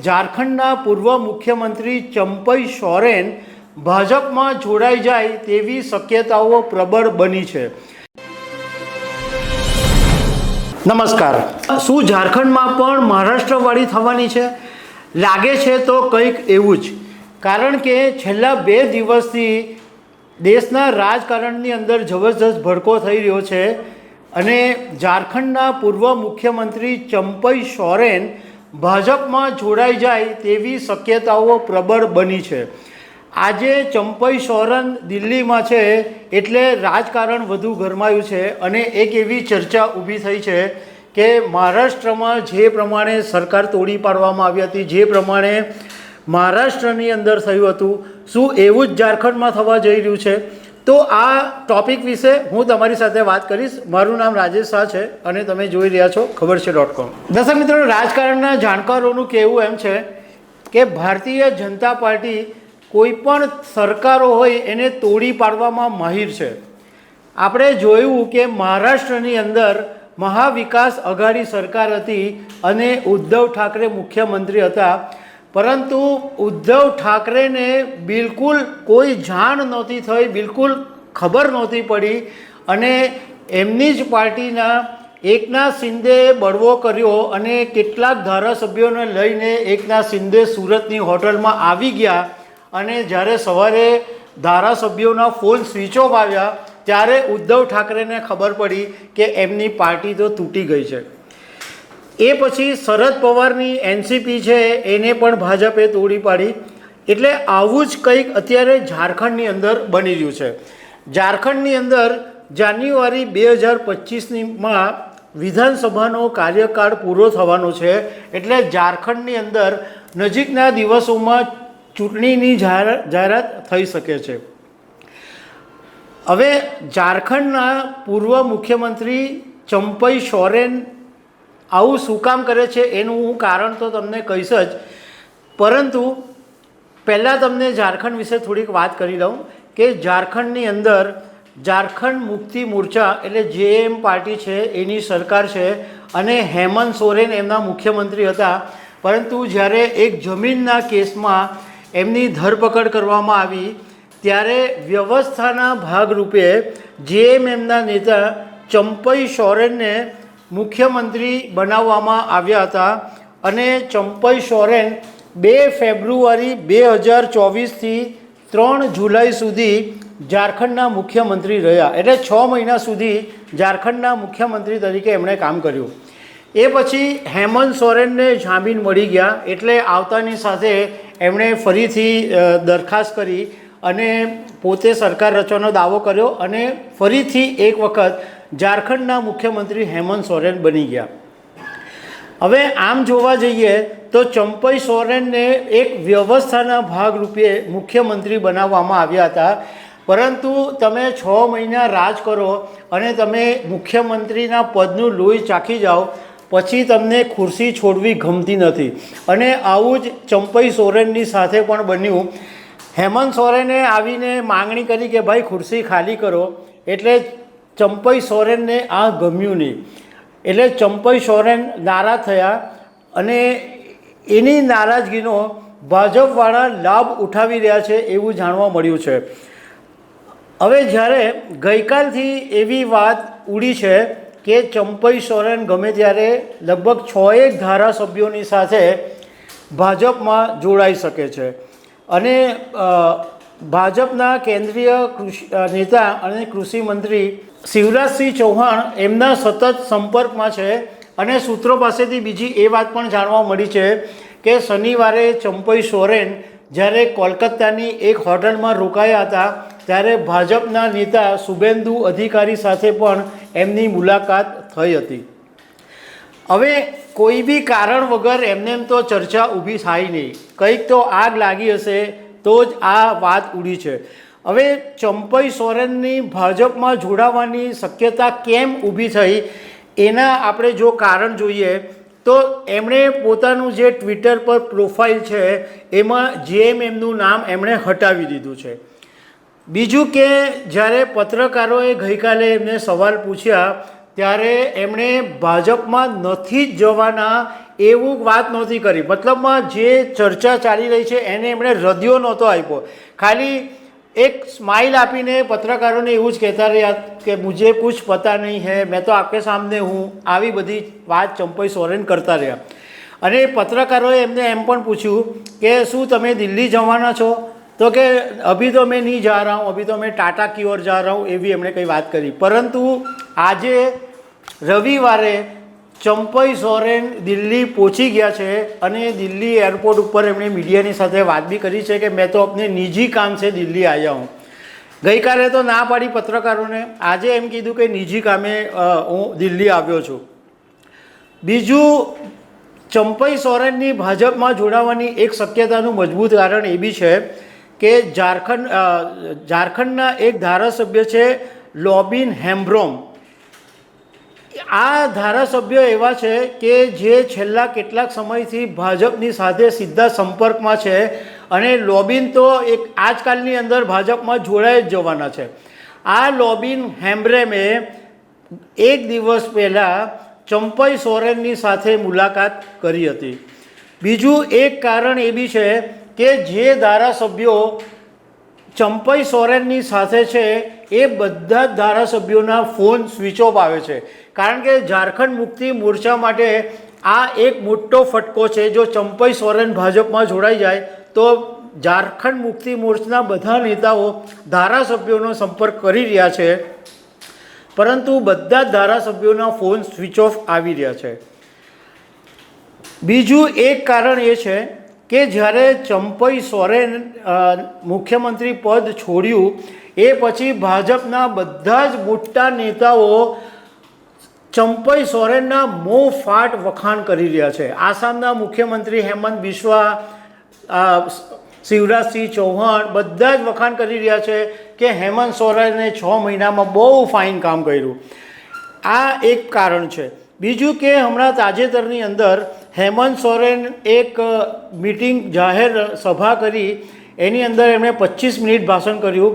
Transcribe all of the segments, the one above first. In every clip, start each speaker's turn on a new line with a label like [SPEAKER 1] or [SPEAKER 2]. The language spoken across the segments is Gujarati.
[SPEAKER 1] ઝારખંડના પૂર્વ મુખ્યમંત્રી ચંપઈ સોરેન ભાજપમાં જોડાઈ જાય તેવી શક્યતાઓ પ્રબળ બની છે। નમસ્કાર। શું ઝારખંડમાં પણ મહારાષ્ટ્રવાળી થવાની છે? લાગે છે તો કંઈક એવું જ, કારણ કે છેલ્લા 2 દિવસથી દેશના રાજકારણની અંદર જબરજસ્ત ભડકો થઈ રહ્યો છે અને ઝારખંડના પૂર્વ મુખ્યમંત્રી ચંપઈ સોરેન ભાજપમાં જોડાઈ જાય તેવી શક્યતાઓ પ્રબળ બની છે। આજે ચંપઈ સોરેન દિલ્હીમાં છે એટલે રાજકારણ વધુ ગરમાયું છે અને એક એવી ચર્ચા ઊભી થઈ છે કે મહારાષ્ટ્રમાં જે પ્રમાણે સરકાર તોડી પાડવામાં આવી હતી, જે પ્રમાણે મહારાષ્ટ્રની અંદર થયું હતું, શું એવું જ ઝારખંડમાં થવા જઈ રહ્યું છે? તો આ ટોપિક વિશે હું તમારી સાથે વાત કરીશ। મારું નામ રાજેશ શાહ છે અને તમે જોઈ રહ્યા છો ખબર છે.com। દર્શક મિત્રો, રાજકારણના જાણકારોનું કહેવું એમ છે કે ભારતીય જનતા પાર્ટી કોઈ પણ સરકારો હોય એને તોડી પાડવામાં માહિર છે। આપણે જોયું કે મહારાષ્ટ્રની અંદર મહાવિકાસ અઘાડી સરકાર હતી અને ઉદ્ધવ ઠાકરે મુખ્યમંત્રી હતા, પરંતુ ઉદ્ધવ ઠાકરેને બિલકુલ કોઈ જાણ નહોતી થઈ, બિલકુલ ખબર નહોતી પડી અને એમની જ પાર્ટીના એકનાથ શિંદેએ બળવો કર્યો અને કેટલાક ધારાસભ્યોને લઈને એકનાથ શિંદે સુરતની હોટલમાં આવી ગયા અને જ્યારે સવારે ધારાસભ્યોના ફોન સ્વિચ ઓફ આવ્યા ત્યારે ઉદ્ધવ ઠાકરેને ખબર પડી કે એમની પાર્ટી તો તૂટી ગઈ છે। એ પછી શરદ પવારની એનસીપી છે એને પણ ભાજપે તોડી પાડી। એટલે આવું જ કંઈક અત્યારે ઝારખંડની અંદર બની રહ્યું છે। ઝારખંડની અંદર જાન્યુઆરી 2025માં વિધાનસભાનો કાર્યકાળ પૂરો થવાનો છે, એટલે ઝારખંડની અંદર નજીકના દિવસોમાં ચૂંટણીની જાહેરાત થઈ શકે છે। હવે ઝારખંડના પૂર્વ મુખ્યમંત્રી ચંપઈ સોરેન આવું શું કામ કરે છે એનું હું કારણ તો તમને કહીશ જ, પરંતુ પહેલાં તમને ઝારખંડ વિશે થોડીક વાત કરી લઉં કે ઝારખંડની અંદર ઝારખંડ મુક્તિ મોરચા એટલે જેએમ પાર્ટી છે એની સરકાર છે અને હેમંત સોરેન એમના મુખ્યમંત્રી હતા, પરંતુ જ્યારે એક જમીનના કેસમાં એમની ધરપકડ કરવામાં આવી ત્યારે વ્યવસ્થાના ભાગરૂપે જેએમએમના નેતા ચંપઈ સોરેનને મુખ્યમંત્રી બનાવવામાં આવ્યા હતા અને ચંપઈ સોરેન 2 ફેબ્રુઆરી 2024થી 3 જુલાઈ સુધી ઝારખંડના મુખ્યમંત્રી રહ્યા। એટલે 6 મહિના સુધી ઝારખંડના મુખ્યમંત્રી તરીકે એમણે કામ કર્યું। એ પછી હેમંત સોરેનને જામીન મળી ગયા એટલે આવતાની સાથે એમણે ફરીથી દરખાસ્ત કરી અને પોતે સરકાર રચવાનો દાવો કર્યો અને ફરીથી એક વખત ઝારખંડના મુખ્યમંત્રી હેમંત સોરેન બની ગયા। હવે આમ જોવા જઈએ તો ચંપઈ સોરેનને એક વ્યવસ્થાના ભાગરૂપે મુખ્યમંત્રી બનાવવામાં આવ્યા હતા, પરંતુ તમે 6 મહિના રાજ કરો અને તમે મુખ્યમંત્રીના પદનું લોહી ચાખી જાઓ પછી તમને ખુરશી છોડવી ગમતી નથી અને આવું જ ચંપઈ સોરેનની સાથે પણ બન્યું। હેમંત સોરેને આવીને માંગણી કરી કે ભાઈ ખુરશી ખાલી કરો, એટલે ચંપઈ સોરેનને આ ગમ્યું નહીં, એટલે ચંપઈ સોરેન નારાજ થયા અને એની નારાજગીનો ભાજપવાળા લાભ ઉઠાવી રહ્યા છે એવું જાણવા મળ્યું છે। હવે જ્યારે ગઈકાલથી એવી વાત ઉડી છે કે ચંપઈ સોરેન ગમે ત્યારે લગભગ 6 ધારાસભ્યોની સાથે ભાજપમાં જોડાઈ શકે છે અને ભાજપના કેન્દ્રીય નેતા અને કૃષિ મંત્રી શિવરાજસિંહ ચૌહાણ એમના સતત સંપર્કમાં છે અને સૂત્રો પાસેથી બીજી એ વાત પણ જાણવા મળી છે કે શનિવારે ચંપઈ સોરેન જ્યારે કોલકાતાની એક હોટલમાં રોકાયા હતા ત્યારે ભાજપના નેતા શુભેન્દુ અધિકારી સાથે પણ એમની મુલાકાત થઈ હતી। હવે કોઈ બી કારણ વગર એમને એમ તો ચર્ચા ઊભી થાય નહીં, કંઈક તો આગ લાગી હશે તો જ આ વાત ઉડી છે। હવે ચંપઈ સોરેનની ભાજપમાં જોડાવાની શક્યતા કેમ ઊભી થઈ એના આપણે જો કારણ જોઈએ તો એમણે પોતાનું જે ટ્વિટર પર પ્રોફાઇલ છે એમાં જેએમએમનું નામ એમણે હટાવી દીધું છે। બીજું કે જ્યારે પત્રકારોએ ગઈકાલે એમને સવાલ પૂછ્યા ત્યારે એમણે ભાજપમાં નથી જ જવાના એવું વાત નહોતી કરી. મતલબમાં જે ચર્ચા ચાલી રહી છે એને એમણે રદિયો નહોતો આપ્યો, ખાલી એક સ્માઇલ આપીને પત્રકારોને એવું જ કહેતા રહ્યા કે મુझे कुछ पता नहीं है, मैं तो आपके सामने हूँ, આવી બધી વાત ચંપઈ સોરેન કરતા રહ્યા. અને પત્રકારોએ એમને એમ પણ પૂછ્યું કે શું તમે દિલ્હી જવાના છો? તો કે અભી તો મેં નહીં જા રહા હું, અભી તો મેં ટાટા કી ઓર જા રહા હું, એવી એમણે કંઈ વાત કરી. પરંતુ આજે રવિવારે ચંપઈ સોરેન દિલ્હી પહોંચી ગયા છે અને દિલ્હી એરપોર્ટ ઉપર એમણે મીડિયાની સાથે વાત બી કરી છે કે મેં તો अपने નિજી કામ છે દિલ્હી આવ્યા હું. ગઈકાલે તો ના પાડી પત્રકારોને, આજે એમ કીધું કે નિજી કામે હું દિલ્હી આવ્યો છું. બીજું, ચંપઈ સોરેનની ભાજપમાં જોડાવાની એક શક્યતાનું મજબૂત કારણ એ બી છે કે ઝારખંડના એક ધારાસભ્ય છે લોબિન હેમ્બ્રોમ. આ ધારાસભ્ય એવા છે કે જે છેલ્લા કેટલાક સમયથી ભાજપની સાથે સીધા સંપર્કમાં છે અને લોબિન તો એક આજકાલની અંદર ભાજપમાં જોડાઈ જ જવાના છે. આ લોબિન હેમ્બ્રેમે એક દિવસ પહેલાં ચંપઈ સોરેનની સાથે મુલાકાત કરી હતી. બીજું એક કારણ એ બી છે કે જે ધારાસભ્યો ચંપઈ સોરેનની સાથે છે એ બધા જ ધારાસભ્યોના ફોન સ્વિચ ઓફ આવે છે, કારણ કે ઝારખંડ મુક્તિ મોરચા માટે આ એક મોટો ફટકો છે. જો ચંપઈ સોરેન ભાજપમાં જોડાઈ જાય તો ઝારખંડ મુક્તિ મોરચાના બધા નેતાઓ ધારાસભ્યોનો સંપર્ક કરી રહ્યા છે, પરંતુ બધા જ ધારાસભ્યોના ફોન સ્વિચ ઓફ આવી રહ્યા છે. બીજું એક કારણ એ છે કે જ્યારે ચંપઈ સોરેન મુખ્યમંત્રી પદ છોડ્યું એ પછી ભાજપના બધા જ મોટા નેતાઓ ચંપઈ સોરેનના મોં ફાટ વખાણ કરી રહ્યા છે. આસામના મુખ્યમંત્રી હેમંત બિસ્વા, શિવરાજસિંહ ચૌહાણ બધા જ વખાણ કરી રહ્યા છે કે હેમંત સોરેને 6 મહિનામાં બહુ ફાઇન કામ કર્યું. આ એક કારણ છે. બીજું કે હમણાં તાજેતરની અંદર હેમંત સોરેન એક મીટિંગ જાહેર સભા કરી, એની અંદર એમણે 25 મિનિટ ભાષણ કર્યું.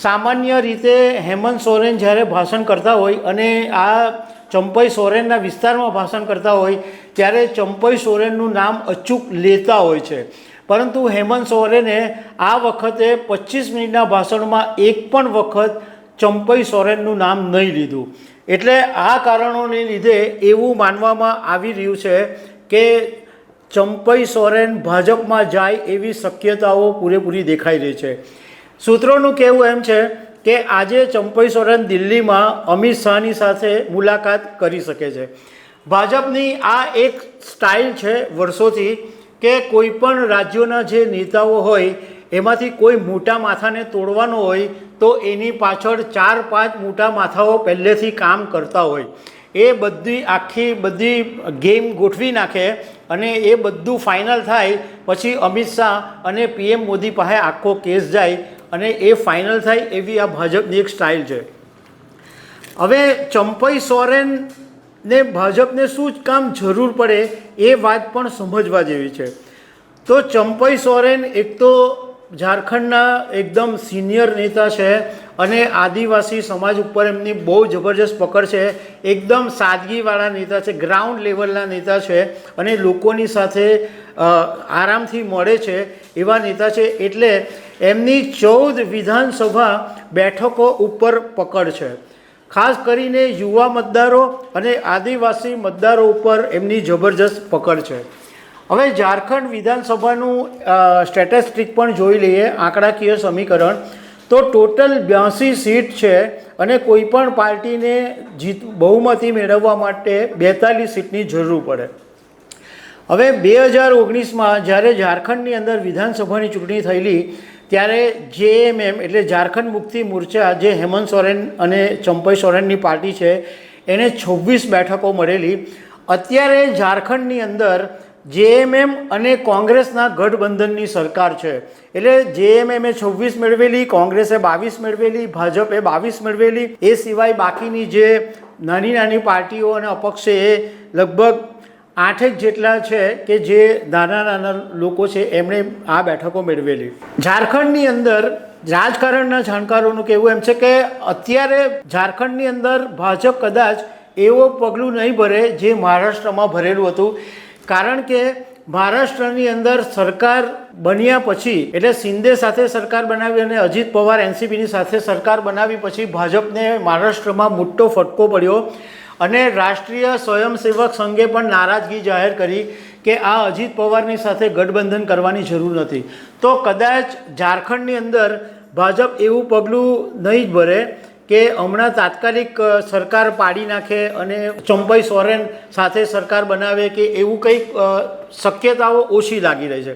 [SPEAKER 1] સામાન્ય રીતે હેમંત સોરેન જ્યારે ભાષણ કરતા હોય અને આ ચંપઈ સોરેનના વિસ્તારમાં ભાષણ કરતા હોય ત્યારે ચંપઈ સોરેનનું નામ અચૂક લેતા હોય છે, પરંતુ હેમંત સોરેને આ વખતે 25 મિનિટના ભાષણમાં એક પણ વખત ચંપઈ સોરેનનું નામ નહીં લીધું. એટલે આ કારણોને લીધે એવું માનવામાં આવી રહ્યું છે કે ચંપઈ સોરેન ભાજપમાં જાય એવી શક્યતાઓ પૂરેપૂરી દેખાઈ રહી છે. સૂત્રોનું કહેવું એમ છે કે આજે ચંપઈ સોરેન દિલ્હીમાં અમિત શાહની સાથે મુલાકાત કરી શકે છે. ભાજપની આ એક સ્ટાઇલ છે વર્ષોથી કે કોઈ પણ રાજ્યોના જે નેતાઓ હોય એમાંથી કોઈ મોટા માથાને તોડવાનો હોય તો એની પાછળ 4-5 મોટા માથાઓ પહેલેથી કામ કરતા હોય. એ આખી બધી ગેમ ગોઠવી નાખે અને એ બધું ફાઇનલ થાય પછી અમિત શાહ અને PM મોદી પાસે આખો કેસ જાય અને એ ફાઇનલ થાય એવી આ ભાજપની એક સ્ટાઇલ છે. હવે ચંપઈ સોરેનને ભાજપને શું જ કામ જરૂર પડે એ વાત પણ સમજવા જેવી છે. તો ચંપઈ સોરેન એક તો ઝારખંડના એકદમ સિનિયર નેતા છે અને આદિવાસી સમાજ ઉપર એમની બહુ જબરજસ્ત પકડ છે. એકદમ સાદગીવાળા નેતા છે, ગ્રાઉન્ડ લેવલના નેતા છે અને લોકોની સાથે આરામથી મળે છે એવા નેતા છે. એટલે એમની 14 વિધાનસભા બેઠકો ઉપર પકડ છે. ખાસ કરીને યુવા મતદારો અને આદિવાસી મતદારો ઉપર એમની જબરજસ્ત પકડ છે. હવે ઝારખંડ વિધાનસભાનું સ્ટેટિસ્ટિક પણ જોઈ લઈએ, આંકડાકીય સમીકરણ. તો ટોટલ 82 સીટ છે અને કોઈ પણ પાર્ટીને બહુમતી મેળવવા માટે 42 સીટની જરૂર પડે. હવે 2019માં જ્યારે ઝારખંડની અંદર વિધાનસભાની ચૂંટણી થયેલી ત્યારે JMM એટલે ઝારખંડ મુક્તિ મોરચા, જે હેમંત સોરેન અને ચંપઈ સોરેનની પાર્ટી છે, એને 26 બેઠકો મળેલી. અત્યારે ઝારખંડની અંદર JMM અને કોંગ્રેસના ગઠબંધનની સરકાર છે. એટલે JMM 26 મેળવેલી, કોંગ્રેસે 22 મેળવેલી, ભાજપે 22 મેળવેલી. એ સિવાય બાકીની જે નાની નાની પાર્ટીઓ અને અપક્ષ છે એ લગભગ 8 જેટલા છે કે જે નાના નાના લોકો છે એમણે આ બેઠકો મેળવેલી. ઝારખંડની અંદર રાજકારણના જાણકારોનું કહેવું એમ છે કે અત્યારે ઝારખંડની અંદર ભાજપ કદાચ એવો પગલું નહીં ભરે જે મહારાષ્ટ્રમાં ભરેલું હતું કારણ કે મહારાષ્ટ્રની અંદર સરકાર બન્યા પછી એટલે શિંદે સાથે સરકાર બનાવી અને અજીત પવાર એનસીપીની સાથે સરકાર બનાવી પછી ભાજપને મહારાષ્ટ્રમાં મોટો ફટકો પડ્યો અને રાષ્ટ્રીય સ્વયંસેવક સંઘે પણ નારાજગી જાહેર કરી કે આ અજીત પવારની સાથે ગઠબંધન કરવાની જરૂર નથી. તો કદાચ ઝારખંડની અંદર ભાજપ એવું પગલું નહીં જ ભરે કે હમણાં તાત્કાલિક સરકાર પાડી નાખે અને ચંપઈ સોરેન સાથે સરકાર બનાવે કે એવું કંઈક શક્યતાઓ ઓછી લાગી રહી છે.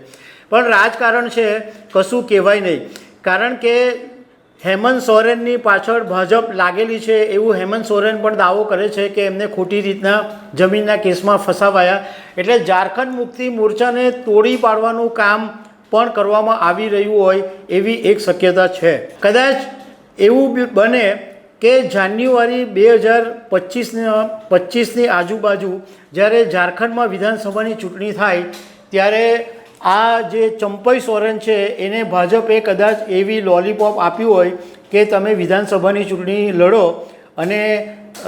[SPEAKER 1] પણ રાજકારણ છે કશું કહેવાય નહીં, કારણ કે હેમંત સોરેનની પાછળ ભાજપ લાગેલી છે એવું હેમંત સોરેન પણ દાવો કરે છે કે એમને ખોટી રીતના જમીનના કેસમાં ફસાવાયા. એટલે ઝારખંડ મુક્તિ મોરચાને તોડી પાડવાનું કામ પણ કરવામાં આવી રહ્યું હોય એવી એક શક્યતા છે. કદાચ એવું બને કે જાન્યુઆરી 2025ની આજુબાજુ જ્યારે ઝારખંડમાં વિધાનસભાની ચૂંટણી થાય ત્યારે આ જે ચંપઈ સોરેન છે એને ભાજપે કદાચ એવી લોલીપોપ આપ્યું હોય કે તમે વિધાનસભાની ચૂંટણી લડો અને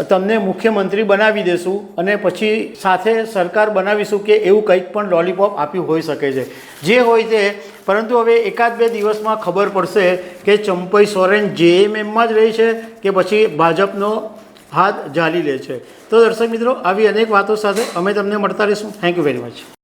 [SPEAKER 1] તમને મુખ્યમંત્રી બનાવી દેશું અને પછી સાથે સરકાર બનાવીશું કે એવું કંઈક પણ લોલીપોપ આપ્યું હોઈ શકે છે. જે હોય તે, પરંતુ હવે એકાદ બે દિવસમાં ખબર પડશે કે ચંપઈ સોરેન જેએમએમમાં જ રહી છે કે પછી ભાજપનો હાથ ઝાલી લે છે. તો દર્શક મિત્રો, આવી અનેક વાતો સાથે અમે તમને મળતા રહીશું. Thank you very much.